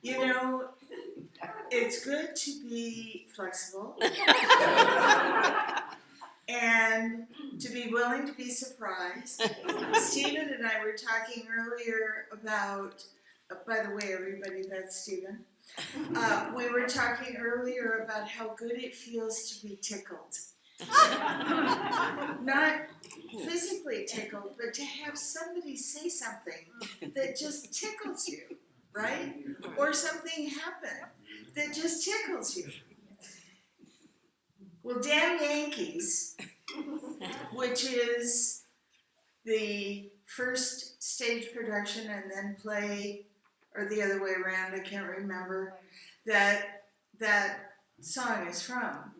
You know, it's good to be flexible and to be willing to be surprised. Stephen and I were talking earlier about, by the way, everybody, that's Stephen. We were talking earlier about how good it feels to be tickled. Not physically tickled, but to have somebody say something that just tickles you, right? Or something happen that just tickles you. Well, Damn Yankees, which is the first stage production and then play, or the other way around, I can't remember, that song is from.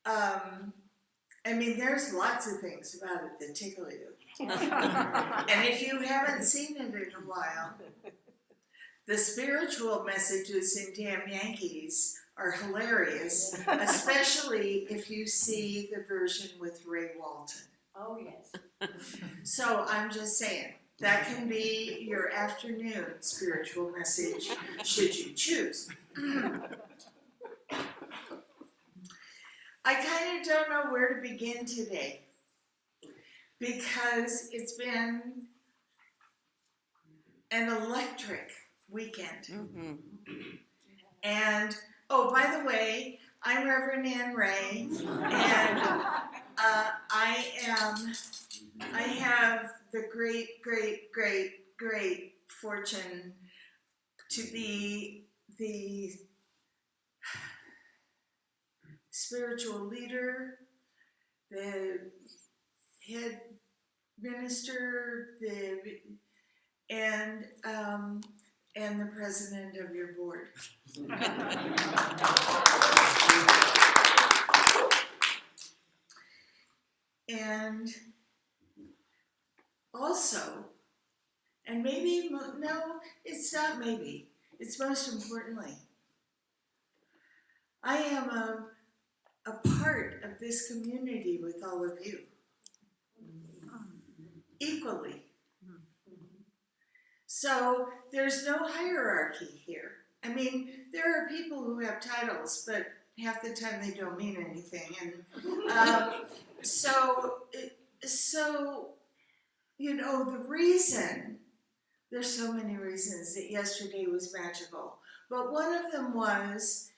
I mean, there's lots of things about it that tickle you. And if you haven't seen it in a while, the spiritual messages in Damn Yankees are hilarious, especially if you see the version with Ray Walton. Oh, yes. So I'm just saying, that can be your afternoon spiritual message, should you choose. I kind of don't know where to begin today, because it's been an electric weekend. Mm-hmm. And, oh, by the way, I'm Rev Ann Rea, and I have the great fortune to be the spiritual leader, the head minister, and the president of your board. And also, and maybe, no, it's not maybe, it's most importantly, I am a part of this community with all of you, equally. So there's no hierarchy here. I mean, there are people who have titles, but half the time they don't mean anything. And so, you know, the reason, there's so many reasons that yesterday was magical, but one of them was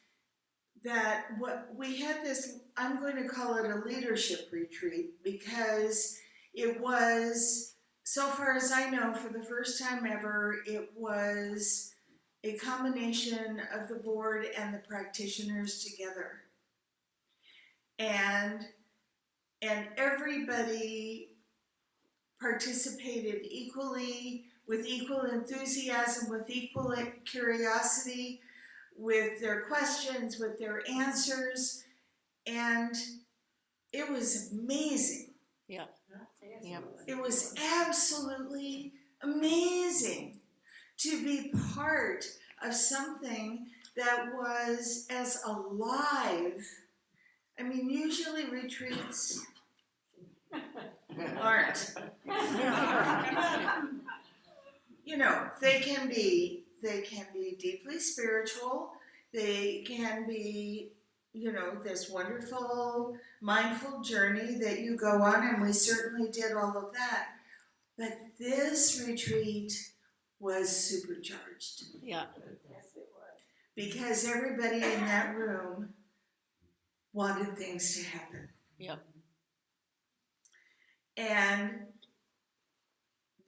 that what we had this, I'm going to call it a leadership retreat, because it was, so far as I know, for the first time ever, it was a combination of the board and the practitioners together. And everybody participated equally, with equal enthusiasm, with equal curiosity, with their questions, with their answers, and it was amazing. Yeah. Yeah. It was absolutely amazing to be part of something that was as alive. I mean, usually retreats aren't. You know, they can be deeply spiritual. They can be, you know, this wonderful, mindful journey that you go on, and we certainly did all of that. But this retreat was supercharged. Yeah. Yes, it was. Because everybody in that room wanted things to happen. Yep. And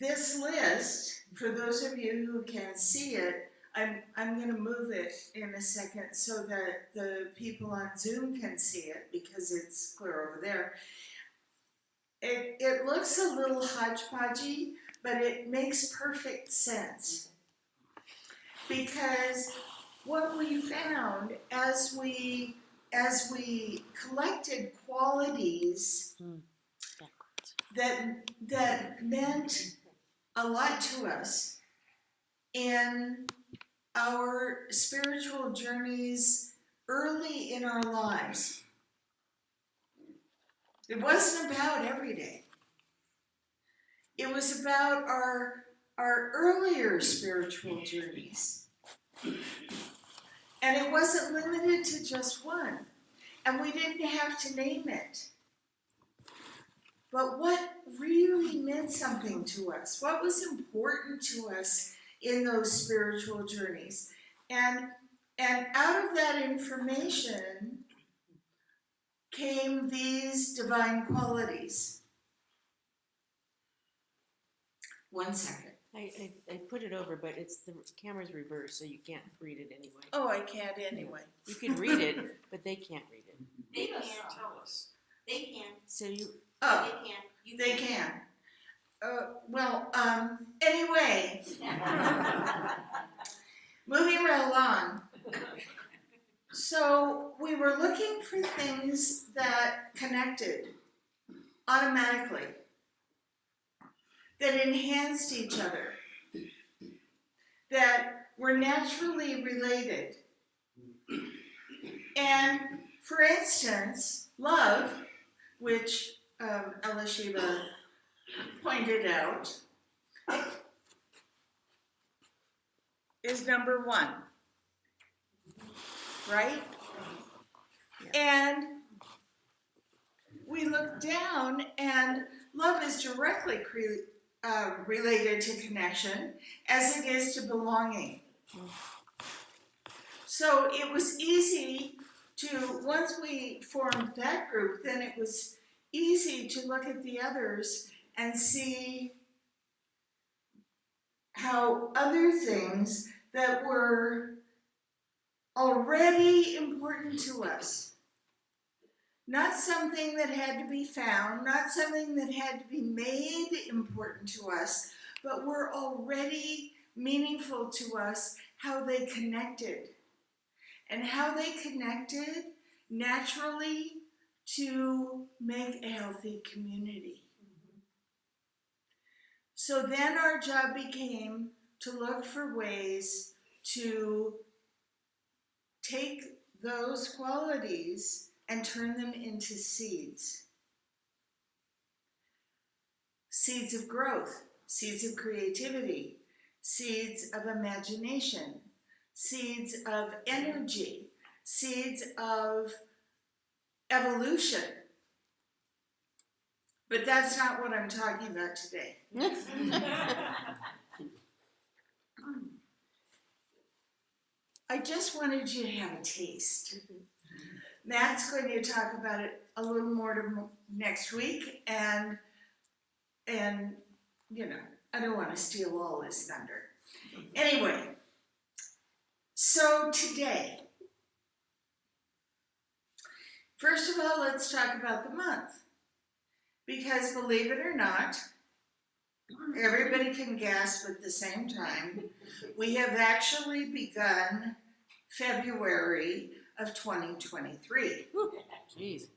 this list, for those of you who can see it, I'm going to move it in a second so that the people on Zoom can see it, because it's clear over there. It looks a little hodgepodgey, but it makes perfect sense. Because what we found as we collected qualities that meant a lot to us in our spiritual journeys early in our lives. It wasn't about every day. It was about our earlier spiritual journeys. And it wasn't limited to just one. And we didn't have to name it. But what really meant something to us? What was important to us in those spiritual journeys? And out of that information came these divine qualities. One second. I put it over, but it's the camera's reversed, so you can't read it anyway. Oh, I can't anyway. You can read it, but they can't read it. They can't tell us. They can. So you. Oh, They can. You they can. Anyway, moving right along. So we were looking for things that connected automatically, that enhanced each other, that were naturally related. And for instance, love, which Elishiva pointed out, is number one, right? And we look down, and love is directly related to connection as it is to belonging. So it was easy to, once we formed that group, then it was easy to look at the others and see how other things that were already important to us, not something that had to be found, not something that had to be made important to us, but were already meaningful to us, how they connected. And how they connected naturally to make a healthy community. So then our job became to look for ways to take those qualities and turn them into seeds. Seeds of growth, seeds of creativity, seeds of imagination, seeds of energy, seeds of evolution. But that's not what I'm talking about today. I just wanted you to have a taste. Matt's going to talk about it a little more next week, and you know, I don't want to steal all his thunder. Anyway, so today, first of all, let's talk about the month. Because believe it or not, everybody can gasp at the same time. We have actually begun February of 2023. Jeez.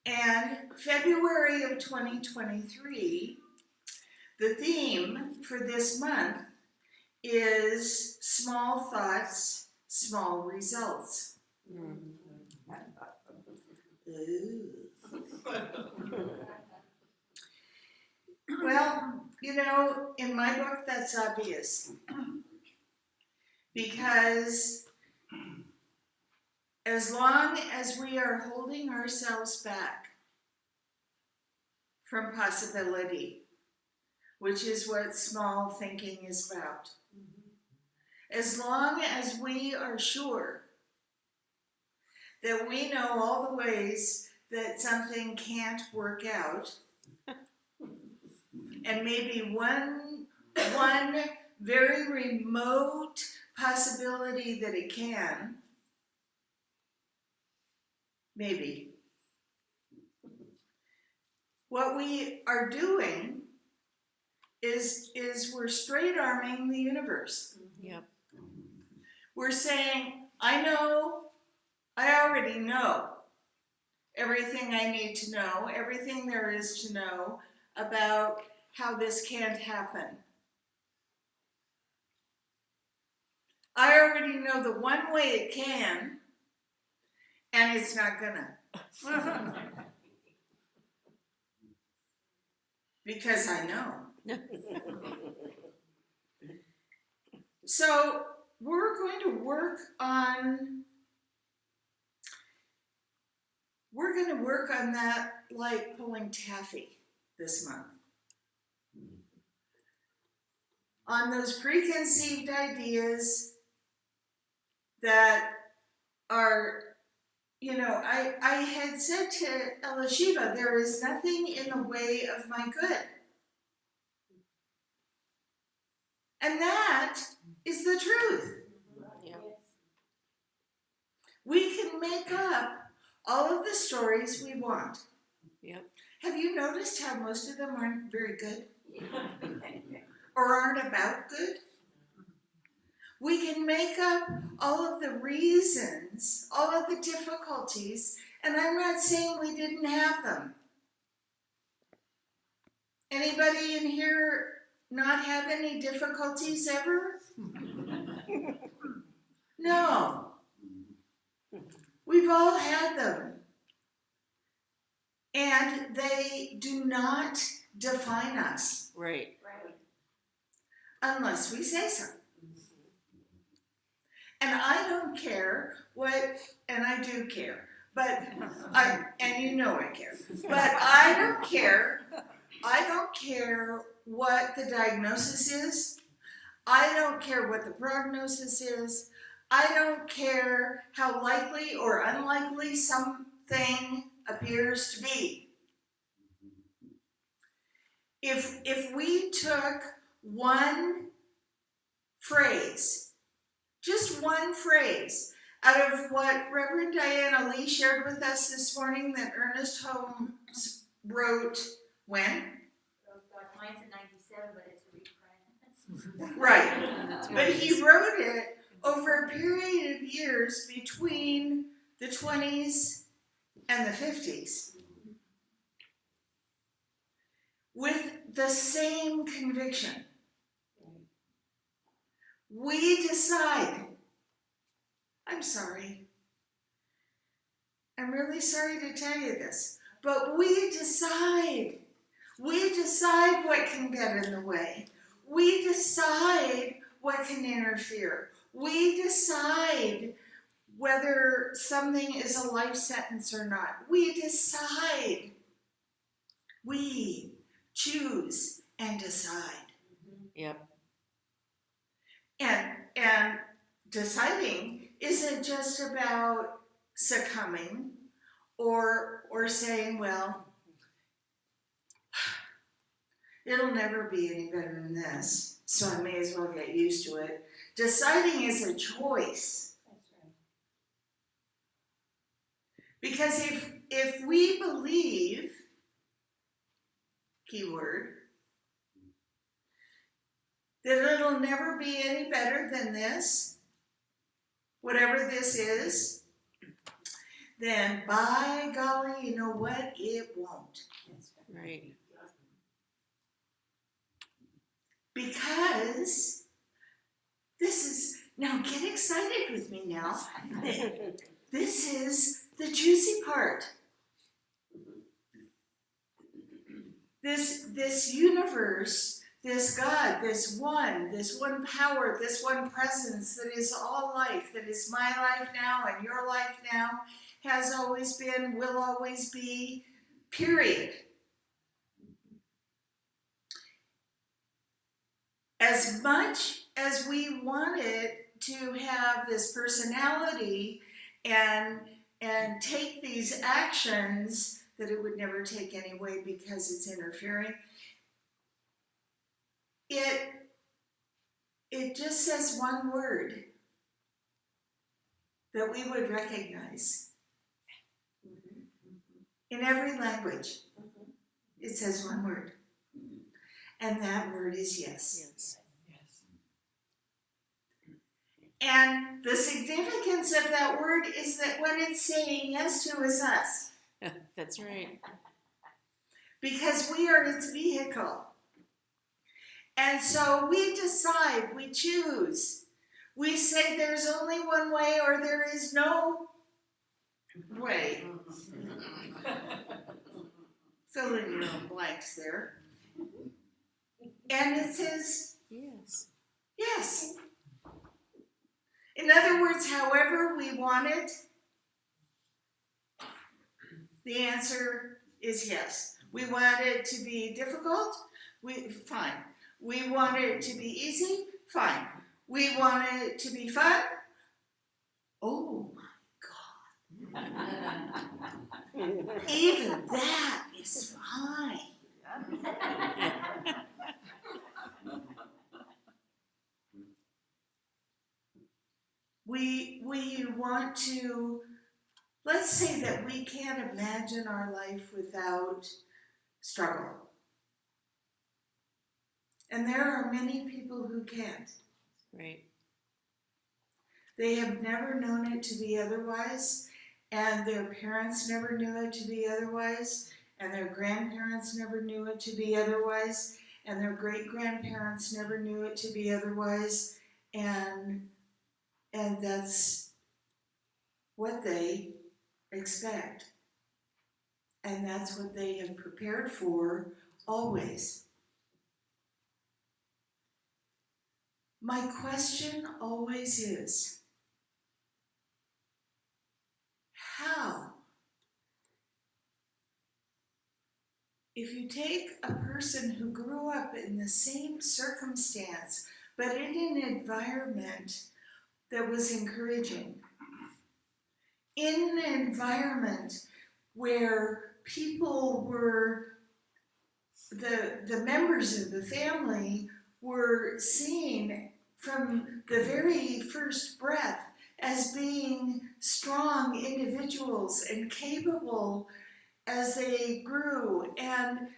And February of 2023, the theme for this month is small thoughts, small results. Ooh. Well, you know, in my book, that's obvious. Because as long as we are holding ourselves back from possibility, which is what small thinking is about, as long as we are sure that we know all the ways that something can't work out, and maybe one very remote possibility that it can, maybe. What we are doing is we're straight arming the universe. Yep. We're saying, I already know everything I need to know, everything there is to know about how this can't happen. I already know the one way it can, and it's not gonna. because I know. So we're going to work on that, like pulling taffy this month. On those preconceived ideas that are, I had said to Elishiva, there is nothing in the way of my good. And that is the truth. Yeah. We can make up all of the stories we want. Yep. Have you noticed how most of them aren't very good or aren't about good? We can make up all of the reasons, all of the difficulties, and I'm not saying we didn't have them. Anybody in here not have any difficulties ever? No. We've all had them. And they do not define us Right. unless we say so. And I don't care and I do care, and you know I care, but I don't care what the diagnosis is. I don't care what the prognosis is. I don't care how likely or unlikely something appears to be. If we took one phrase, just one phrase, out of what Reverend Diana Lee shared with us this morning that Ernest Holmes wrote when? Mine's in 97, but it's a reprint. Right. But he wrote it over a period of years between the 20s and the 50s with the same conviction. We decide. I'm sorry. I'm really sorry to tell you this, but we decide. We decide what can get in the way. We decide what can interfere. We decide whether something is a life sentence or not. We decide. We choose and decide. Yep. And deciding isn't just about succumbing or saying, well, it'll never be any better than this, so I may as well get used to it. Deciding is a choice. That's right. Because if we believe, keyword, that it'll never be any better than this, whatever this is, then by golly, you know what? It won't. That's right. Right. Because this is, now get excited with me now. This is the juicy part. This universe, this God, this one power, this one presence that is all life, that is my life now and your life now, has always been, will always be, period. As much as we want it to have this personality and take these actions that it would never take anyway because it's interfering, it just says one word that we would recognize. In every language, it says one word. And that word is yes. Yes. And the significance of that word is that what it's saying yes to is us. That's right. Because we are its vehicle. And so we decide, we choose. We say there's only one way or there is no way. Fill in your own blanks there. And it says Yes. yes. In other words, however we want it, the answer is yes. We want it to be difficult, fine. We want it to be easy, fine. We want it to be fun, oh my God. Even that is fine. We want to, let's say that we can't imagine our life without struggle. And there are many people who can't. Right. They have never known it to be otherwise, and their parents never knew it to be otherwise, and their grandparents never knew it to be otherwise, and their great-grandparents never knew it to be otherwise, and that's what they expect. And that's what they have prepared for always. My question always is, how? If you take a person who grew up in the same circumstance, but in an environment that was encouraging, in an environment where people were, the members of the family were seen from the very first breath as being strong individuals and capable as they grew, and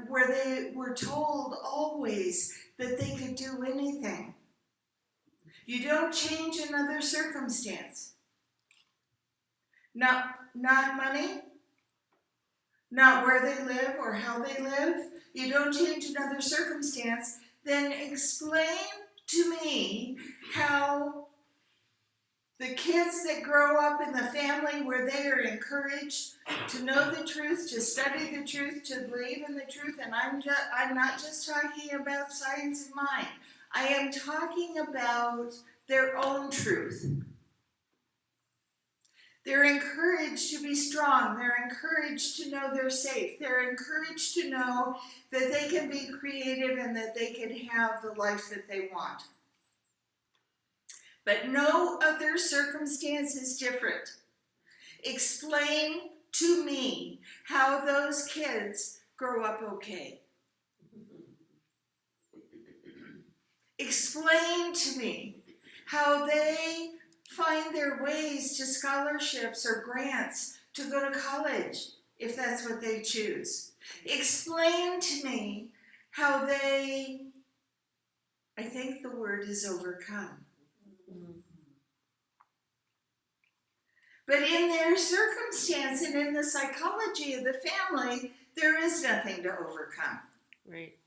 where they were told always that they could do anything. You don't change another circumstance. Not money, not where they live or how they live. You don't change another circumstance. Then explain to me how the kids that grow up in the family where they are encouraged to know the truth, to study the truth, to believe in the truth, and I'm not just talking about science and mind. I am talking about their own truth. They're encouraged to be strong. They're encouraged to know they're safe. They're encouraged to know that they can be creative and that they can have the life that they want. But no other circumstance is different. Explain to me how those kids grow up okay. Explain to me how they find their ways to scholarships or grants to go to college, if that's what they choose. Explain to me how they, I think the word is overcome. But in their circumstance and in the psychology of the family, there is nothing to overcome. Right.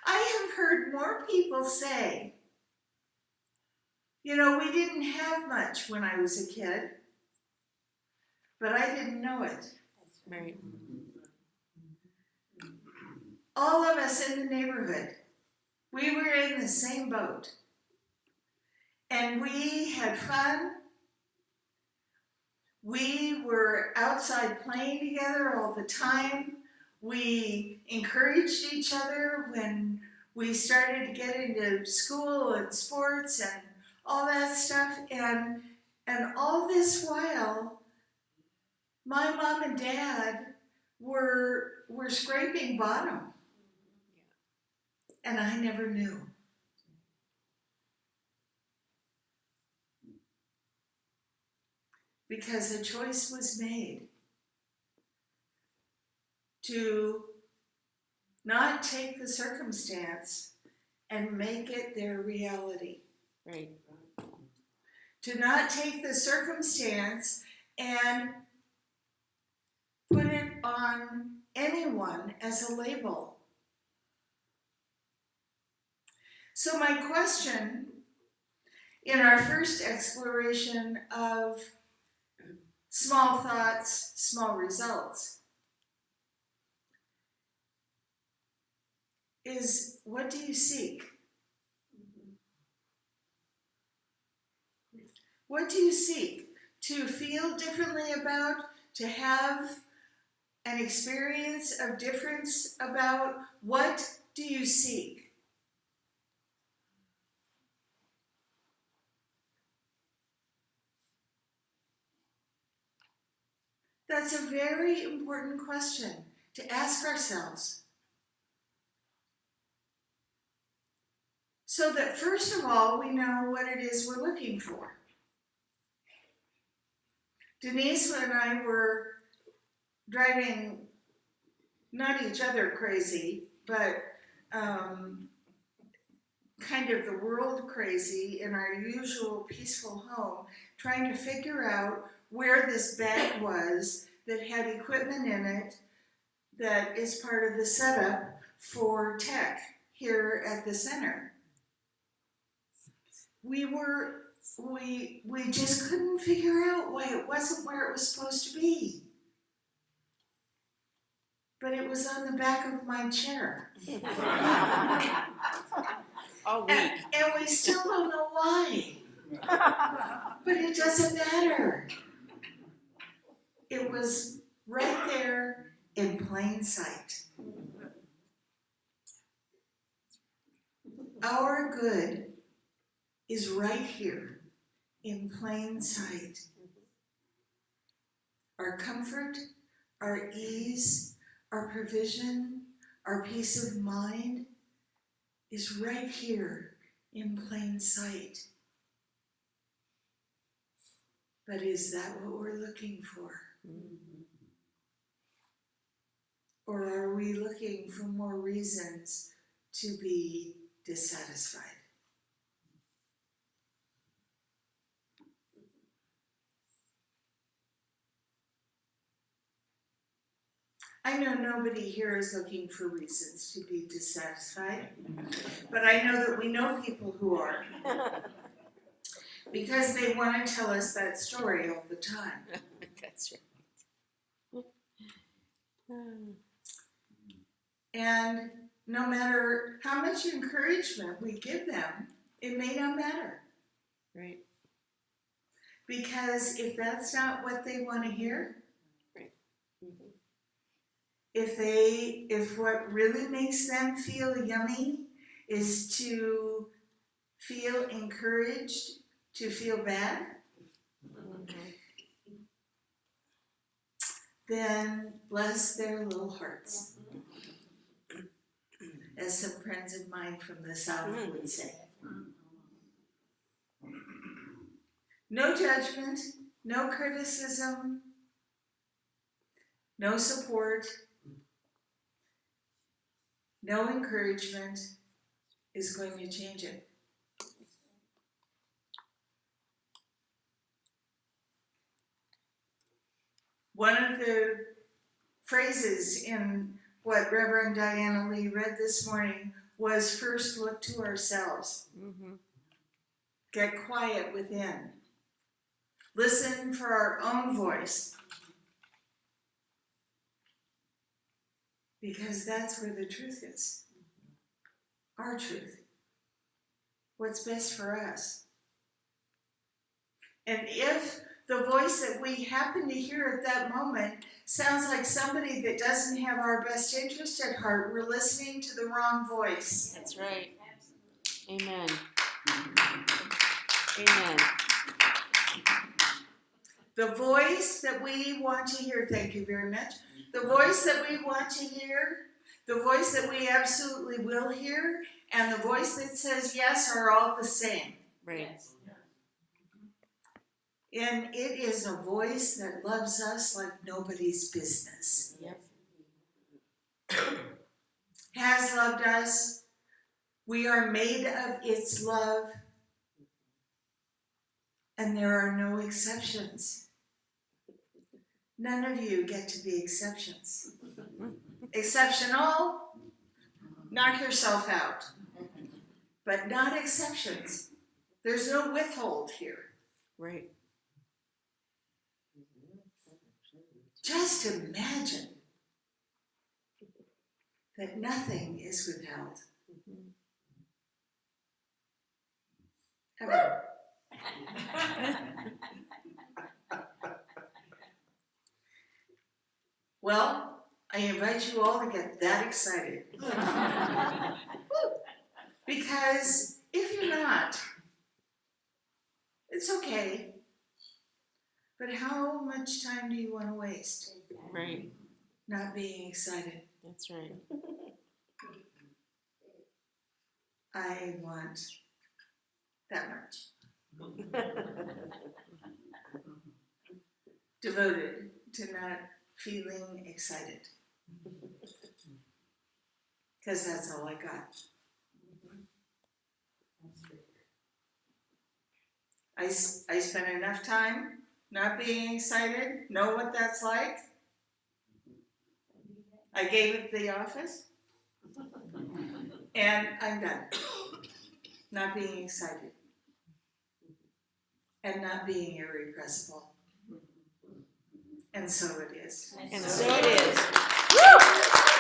I have heard more people say, you know, we didn't have much when I was a kid, but I didn't know it. Right. All of us in the neighborhood, we were in the same boat. And we had fun. We were outside playing together all the time. We encouraged each other when we started to get into school and sports and all that stuff. And all this while, my mom and dad were scraping bottom. And I never knew. Because a choice was made to not take the circumstance and make it their reality. Right. To not take the circumstance and put it on anyone as a label. So my question in our first exploration of small thoughts, small results, is, what do you seek? What do you seek? To feel differently about, to have an experience of difference about? What do you seek? That's a very important question to ask ourselves. So that first of all, we know what it is we're looking for. Denise and I were driving, not each other crazy, but kind of the world crazy in our usual peaceful home, trying to figure out where this bag was that had equipment in it that is part of the setup for tech here at the center. We just couldn't figure out why it wasn't where it was supposed to be. But it was on the back of my chair. All week. And we still don't know why. But it doesn't matter. It was right there in plain sight. Our good is right here in plain sight. Our comfort, our ease, our provision, our peace of mind is right here in plain sight. But is that what we're looking for? Or are we looking for more reasons to be dissatisfied? I know nobody here is looking for reasons to be dissatisfied, but I know that we know people who are, because they want to tell us that story all the time. That's right. And no matter how much encouragement we give them, it may not matter. Right. Because if that's not what they want to hear, Right. Mm-hmm. if what really makes them feel yummy is to feel encouraged, to feel bad, then bless their little hearts. As some friends of mine from the South would say. No judgment, no criticism, no support, no encouragement is going to change it. One of the phrases in what Rev Ann Rea read this morning was first look to ourselves. Mm-hmm. Get quiet within. Listen for our own voice. Because that's where the truth is. Our truth. What's best for us. And if the voice that we happen to hear at that moment sounds like somebody that doesn't have our best interest at heart, we're listening to the wrong voice. That's right. Amen. Amen. The voice that we want to hear, thank you very much, the voice that we want to hear, the voice that we absolutely will hear, and the voice that says yes are all the same. Right. And it is a voice that loves us like nobody's business. Yep. Has loved us. We are made of its love. And there are no exceptions. None of you get to be exceptions. Exceptional, knock yourself out. But not exceptions. There's no withhold here. Right. Just imagine that nothing is withheld. Ever. Well, I invite you all to get that excited. Because if you're not, it's okay. But how much time do you want to waste Right, not being excited? that's right. I want that much. Devoted to not feeling excited. Because that's all I got. I spent enough time not being excited, know what that's like. I gave it the office, and I'm done. Not being excited, and not being irrepressible. And so it is. And so it is. Woo!